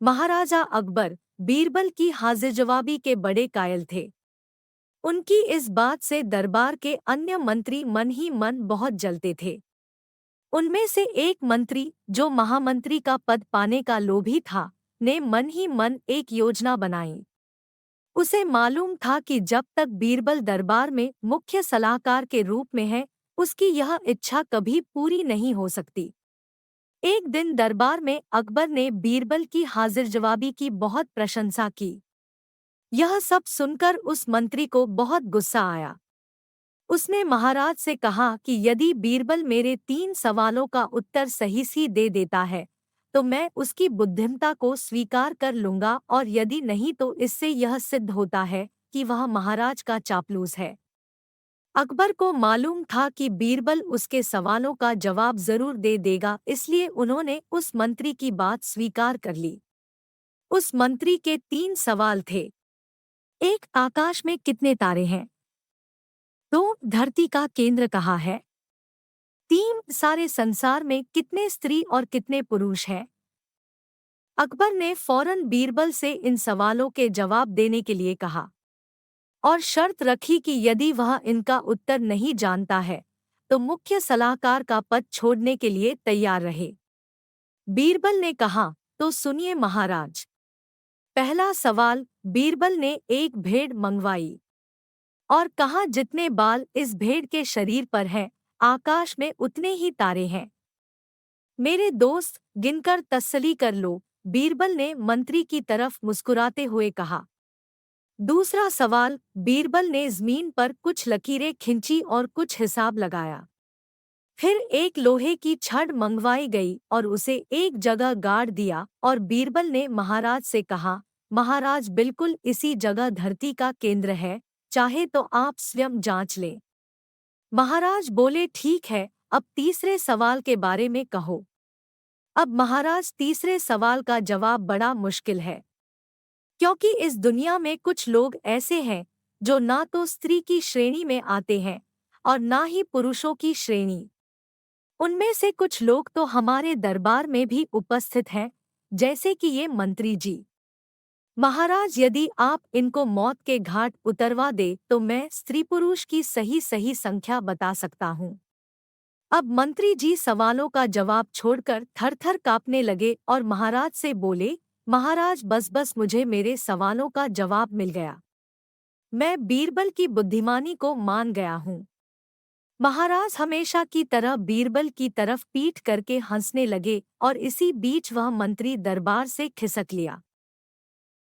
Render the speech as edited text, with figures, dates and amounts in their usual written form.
महाराजा अकबर बीरबल की हाजिर-जवाबी के बड़े कायल थे। उनकी इस बात से दरबार के अन्य मंत्री मन ही मन बहुत जलते थे। उनमें से एक मंत्री, जो महामंत्री का पद पाने का लोभी था, ने मन ही मन एक योजना बनाई। उसे मालूम था कि जब तक बीरबल दरबार में मुख्य सलाहकार के रूप में है, उसकी यह इच्छा कभी पूरी नहीं हो सकती। एक दिन दरबार में अकबर ने बीरबल की हाजिर-जवाबी की बहुत प्रशंसा की। यह सब सुनकर उस मंत्री को बहुत गुस्सा आया। उसने महाराज से कहा कि यदि बीरबल मेरे 3 सवालों का उत्तर सही दे देता है, तो मैं उसकी बुद्धिमत्ता को स्वीकार कर लूंगा, और यदि नहीं तो इससे यह सिद्ध होता है कि वह महाराज का चापलूस है। अकबर को मालूम था कि बीरबल उसके सवालों का जवाब जरूर दे देगा, इसलिए उन्होंने उस मंत्री की बात स्वीकार कर ली। उस मंत्री के 3 सवाल थे। 1. आकाश में कितने तारे हैं? 2. धरती का केंद्र कहाँ है? 3. सारे संसार में कितने स्त्री और कितने पुरुष हैं? अकबर ने फौरन बीरबल से इन सवालों के जवाब देने के लिए कहा, और शर्त रखी कि यदि वह इनका उत्तर नहीं जानता है, तो मुख्य सलाहकार का पद छोड़ने के लिए तैयार रहे। बीरबल ने कहा, तो सुनिए महाराज। पहला सवाल। बीरबल ने एक भेड़ मंगवाई और कहा, जितने बाल इस भेड़ के शरीर पर हैं, आकाश में उतने ही तारे हैं। मेरे दोस्त, गिनकर तसल्ली कर लो, बीरबल ने मंत्री की तरफ मुस्कुराते हुए कहा। दूसरा सवाल। बीरबल ने जमीन पर कुछ लकीरें खींची और कुछ हिसाब लगाया। फिर एक लोहे की छड़ मंगवाई गई और उसे एक जगह गाड़ दिया, और बीरबल ने महाराज से कहा, महाराज, बिल्कुल इसी जगह धरती का केंद्र है, चाहे तो आप स्वयं जांच लें। महाराज बोले, ठीक है, अब तीसरे सवाल के बारे में कहो। अब महाराज, तीसरे सवाल का जवाब बड़ा मुश्किल है, क्योंकि इस दुनिया में कुछ लोग ऐसे हैं जो ना तो स्त्री की श्रेणी में आते हैं और ना ही पुरुषों की श्रेणी। उनमें से कुछ लोग तो हमारे दरबार में भी उपस्थित हैं, जैसे कि ये मंत्री जी। महाराज, यदि आप इनको मौत के घाट उतरवा दे तो मैं स्त्री पुरुष की सही संख्या बता सकता हूँ। अब मंत्री जी सवालों का जवाब छोड़कर थर-थर कांपने लगे और महाराज से बोले, महाराज, बस मुझे मेरे सवालों का जवाब मिल गया। मैं बीरबल की बुद्धिमानी को मान गया हूँ। महाराज हमेशा की तरह बीरबल की तरफ पीठ करके हंसने लगे और इसी बीच वह मंत्री दरबार से खिसक लिया।